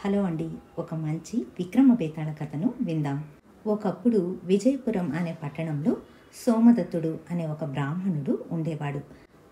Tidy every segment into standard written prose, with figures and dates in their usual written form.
Hello అండి. ఒక మంచి విక్రమ బేతాళ కథను విందాం. ఒకప్పుడు విజయపురం అనే పట్టణంలో సోమదత్తుడు అనే ఒక బ్రాహ్మణుడు ఉండేవాడు.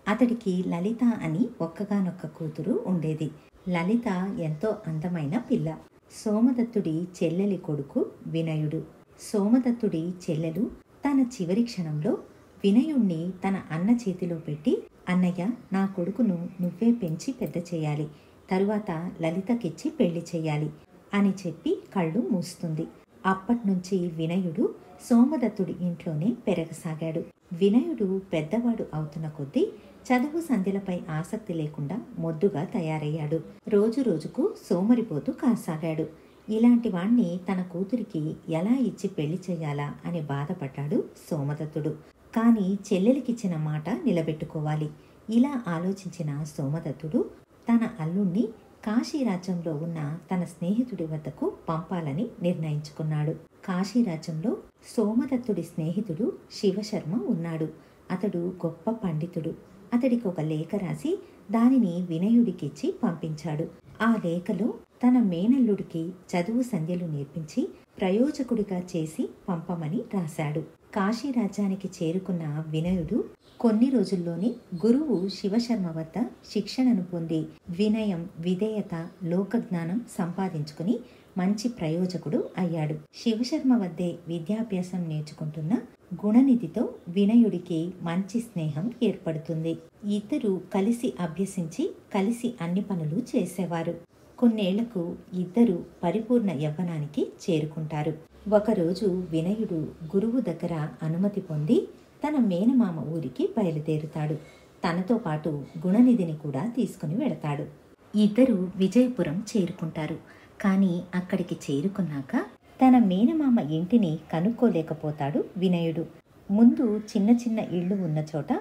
అతడికి లలిత అని ఒక్కగానొక్క కూతురు ఉండేది. లలిత ఎంతో అందమైన పిల్ల. సోమదత్తుడి చెల్లెలి కొడుకు వినయుడు. సోమదత్తుడి చెల్లెలు తన చివరి క్షణంలో వినయుణ్ణి తన అన్న చేతిలో పెట్టి, అన్నయ్య, నా కొడుకును నువ్వే పెంచి పెద్ద చేయాలి, తరువాత లలితకిచ్చి పెళ్లి చెయ్యాలి అని చెప్పి కళ్ళు మూస్తుంది. అప్పట్నుంచి వినయుడు సోమదత్తుడి ఇంట్లోనే పెరగసాగాడు. వినయుడు పెద్దవాడు అవుతున్న కొద్దీ చదువు సంధ్యలపై ఆసక్తి లేకుండా మొద్దుగా తయారయ్యాడు. రోజు రోజుకు సోమరిపోతూ కాసాగాడు. ఇలాంటి వాణ్ణి తన కూతురికి ఎలా ఇచ్చి పెళ్లి చెయ్యాలా అని బాధపడ్డాడు సోమదత్తుడు. కానీ చెల్లెలికిచ్చిన మాట నిలబెట్టుకోవాలి. ఇలా ఆలోచించిన సోమదత్తుడు తన అల్లుణ్ణి కాశీరాజ్యంలో ఉన్న తన స్నేహితుడి వద్దకు పంపాలని నిర్ణయించుకున్నాడు. కాశీరాజ్యంలో సోమదత్తుడి స్నేహితుడు శివశర్మ ఉన్నాడు. అతడు గొప్ప పండితుడు. అతడికి ఒక లేఖ రాసి దానిని వినయుడికిచ్చి పంపించాడు. ఆ లేఖలో తన మేనల్లుడికి చదువు సంధ్యలు నేర్పించి ప్రయోజకుడిగా చేసి పంపమని రాశాడు. కాశీరాజ్యానికి చేరుకున్న వినయుడు కొన్ని రోజుల్లోనే గురువు శివశర్మ వద్ద శిక్షణను పొంది వినయం, విధేయత, లోకజ్ఞానం సంపాదించుకుని మంచి ప్రయోజకుడు అయ్యాడు. శివశర్మ వద్దే విద్యాభ్యాసం నేర్చుకుంటున్న గుణనిధితో వినయుడికి మంచి స్నేహం ఏర్పడుతుంది. ఇద్దరు కలిసి అభ్యసించి కలిసి అన్ని పనులు చేసేవారు. కొన్నేళ్లకు ఇద్దరు పరిపూర్ణ యవ్వనానికి చేరుకుంటారు. ఒకరోజు వినయుడు గురువు దగ్గర అనుమతి పొంది తన మేనమామ ఊరికి బయలుదేరుతాడు. తనతో పాటు గుణనిధిని కూడా తీసుకుని వెళతాడు. ఇద్దరు విజయపురం చేరుకుంటారు. కానీ అక్కడికి చేరుకున్నాక తన మేనమామ ఇంటిని కనుక్కోలేకపోతాడు వినయుడు. ముందు చిన్న చిన్న ఇళ్లు ఉన్న చోట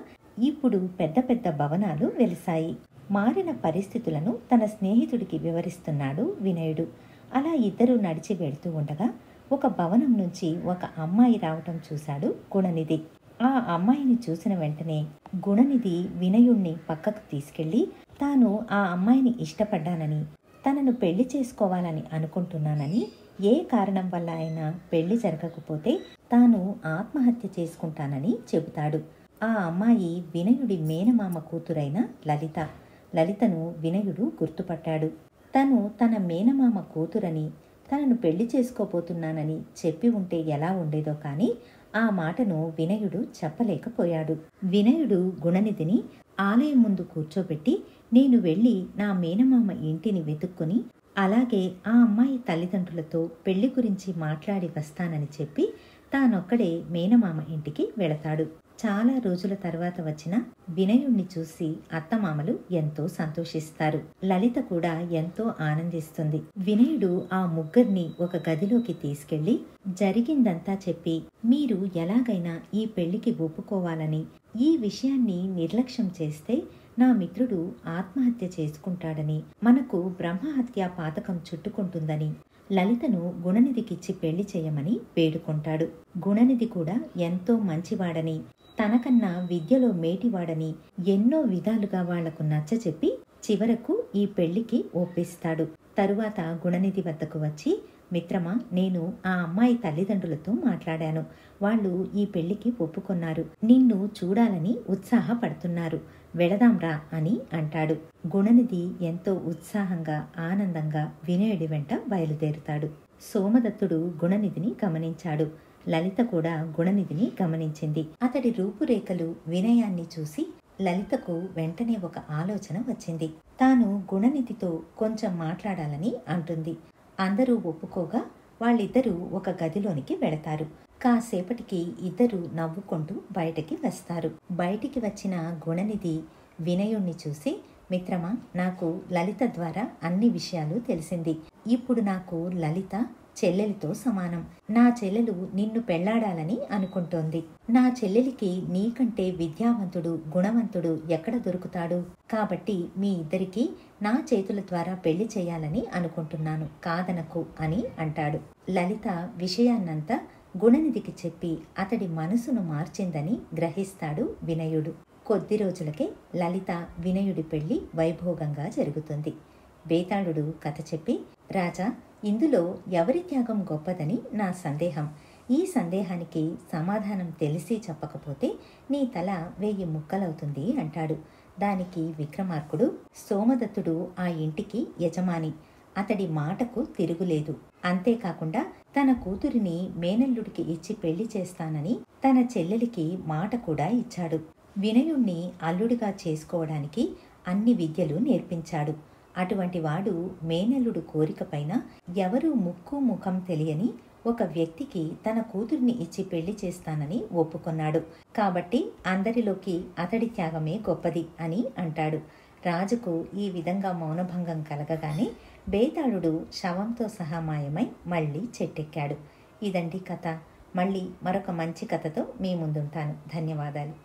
ఇప్పుడు పెద్ద పెద్ద భవనాలు వెలిశాయి. మారిన పరిస్థితులను తన స్నేహితుడికి వివరిస్తున్నాడు వినయుడు. అలా ఇద్దరు నడిచి వెళ్తూ ఉండగా ఒక భవనం నుంచి ఒక అమ్మాయి రావటం చూశాడు గుణనిధి. ఆ అమ్మాయిని చూసిన వెంటనే గుణనిధి వినయుణ్ణి పక్కకు తీసుకెళ్లి, తాను ఆ అమ్మాయిని ఇష్టపడ్డానని, తనను పెళ్లి చేసుకోవాలని అనుకుంటున్నానని, ఏ కారణం వల్ల అయినా పెళ్లి జరగకపోతే తాను ఆత్మహత్య చేసుకుంటానని చెబుతాడు. ఆ అమ్మాయి వినయుడి మేనమామ కూతురైన లలిత. లలితను వినయుడు గుర్తుపట్టాడు. తను తన మేనమామ కూతురని, తనను పెళ్లి చేసుకోబోతున్నానని చెప్పి ఉంటే ఎలా ఉండేదో కానీ ఆ మాటను వినయుడు చెప్పలేకపోయాడు. వినయుడు గుణనిధిని ఆలయం ముందు కూర్చోబెట్టి, నేను వెళ్ళి నా మేనమామ ఇంటిని వెతుక్కుని అలాగే ఆ అమ్మాయి తల్లిదండ్రులతో పెళ్లి గురించి మాట్లాడి వస్తానని చెప్పి తానొక్కడే మేనమామ ఇంటికి వెళతాడు. చాలా రోజుల తర్వాత వచ్చిన వినయుణ్ణి చూసి అత్తమామలు ఎంతో సంతోషిస్తారు. లలిత కూడా ఎంతో ఆనందిస్తుంది. వినయుడు ఆ ముగ్గురిని ఒక గదిలోకి తీసుకెళ్లి జరిగిందంతా చెప్పి, మీరు ఎలాగైనా ఈ పెళ్లికి ఒప్పుకోవాలని, ఈ విషయాన్ని నిర్లక్ష్యం చేస్తే నా మిత్రుడు ఆత్మహత్య చేసుకుంటాడని, మనకు బ్రహ్మహత్య పాతకం చుట్టుకుంటుందని, లలితను గుణనిధికిచ్చి పెళ్లి చేయమని వేడుకుంటాడు. గుణనిధి కూడా ఎంతో మంచివాడని, తనకన్నా విద్యలో మేటివాడని ఎన్నో విధాలుగా వాళ్లకు నచ్చచెప్పి చివరకు ఈ పెళ్లికి ఒప్పిస్తాడు. తరువాత గుణనిధి వద్దకు వచ్చి, మిత్రమా, నేను ఆ అమ్మాయి తల్లిదండ్రులతో మాట్లాడాను. వాళ్ళు ఈ పెళ్లికి ఒప్పుకున్నారు. నిన్ను చూడాలని ఉత్సాహపడుతున్నారు. వెళదాంరా అని అంటాడు. గుణనిధి ఎంతో ఉత్సాహంగా, ఆనందంగా వినయుడి వెంట బయలుదేరుతాడు. సోమదత్తుడు గుణనిధిని గమనించాడు. లలిత కూడా గుణనిధిని గమనించింది. అతడి రూపురేఖలు, వినయాన్ని చూసి లలితకు వెంటనే ఒక ఆలోచన వచ్చింది. తాను గుణనిధితో కొంచెం మాట్లాడాలని అంటుంది. అందరూ ఒప్పుకోగా వాళ్ళిద్దరూ ఒక గదిలోనికి వెళతారు. కాసేపటికి ఇద్దరు నవ్వుకుంటూ బయటికి వస్తారు. బయటికి వచ్చిన గుణనిధి వినయుణ్ణి చూసి, మిత్రమా, నాకు లలిత ద్వారా అన్ని విషయాలు తెలిసింది. ఇప్పుడు నాకు లలిత చెల్లెలితో సమానం. నా చెల్లెలు నిన్ను పెళ్లాడాలని అనుకుంటోంది. నా చెల్లెలికి నీకంటే విద్యావంతుడు, గుణవంతుడు ఎక్కడ దొరుకుతాడు? కాబట్టి మీ ఇద్దరికీ నా చేతుల ద్వారా పెళ్లి చేయాలని అనుకుంటున్నాను, కాదనకు అని అంటాడు. లలిత విషయాన్నంతా గుణనిధికి చెప్పి అతడి మనసును మార్చిందని గ్రహిస్తాడు వినయుడు. కొద్ది రోజులకే లలిత, వినయుడి పెళ్లి వైభోగంగా జరుగుతుంది. బేతాళుడు కథ చెప్పి రాజా, ఇందులో ఎవరి త్యాగం గొప్పదని నా సందేహం. ఈ సందేహానికి సమాధానం తెలిసి చెప్పకపోతే నీ తల 1000 ముక్కలవుతుంది అంటాడు. దానికి విక్రమార్కుడు, సోమదత్తుడు ఆ ఇంటికి యజమాని, అతడి మాటకు తిరుగులేదు. అంతేకాకుండా తన కూతురిని మేనల్లుడికి ఇచ్చి పెళ్లి చేస్తానని తన చెల్లెలికి మాట కూడా ఇచ్చాడు. వినయుణ్ణి అల్లుడిగా చేసుకోవడానికి అన్ని విద్యలు నేర్పించాడు. అటువంటి వాడు మేనల్లుడు కోరికపైన ఎవరూ ముక్కు ముఖం తెలియని ఒక వ్యక్తికి తన కూతుర్ని ఇచ్చి పెళ్లి చేస్తానని ఒప్పుకొన్నాడు. కాబట్టి అందరిలోకి అతడి త్యాగమే గొప్పది అని అంటాడు. రాజుకు ఈ విధంగా మౌనభంగం కలగగానే బేతాళుడు శవంతో సహా మాయమై మళ్ళీ చెట్టెక్కాడు. ఇదండి కథ. మళ్ళీ మరొక మంచి కథతో మీ ముందుంటాను. ధన్యవాదాలు.